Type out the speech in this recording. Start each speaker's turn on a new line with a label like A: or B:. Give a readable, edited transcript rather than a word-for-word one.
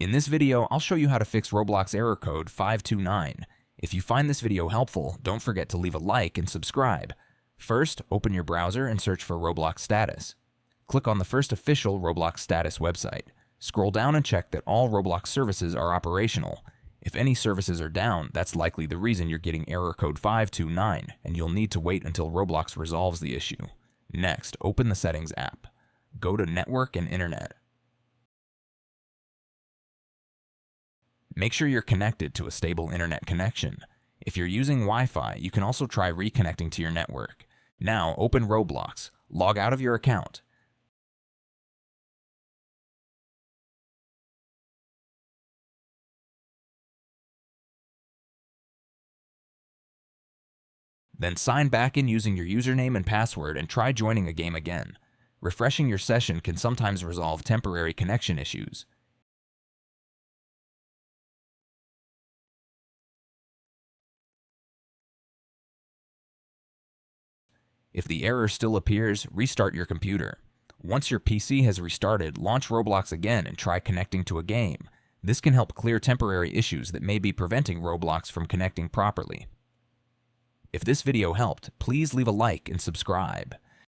A: In this video, I'll show you how to fix Roblox Error Code 529. If you find this video helpful, don't forget to leave a like and subscribe. First, open your browser and search for Roblox Status. Click on the first official Roblox Status website. Scroll down and check that all Roblox services are operational. If any services are down, that's likely the reason you're getting Error Code 529, and you'll need to wait until Roblox resolves the issue. Next, open the Settings app. Go to Network and Internet. Make sure you're connected to a stable internet connection. If you're using Wi-Fi, you can also try reconnecting to your network. Now open Roblox, log out of your account. Then sign back in using your username and password and try joining a game again. Refreshing your session can sometimes resolve temporary connection issues. If the error still appears, restart your computer. Once your PC has restarted, launch Roblox again and try connecting to a game. This can help clear temporary issues that may be preventing Roblox from connecting properly. If this video helped, please leave a like and subscribe.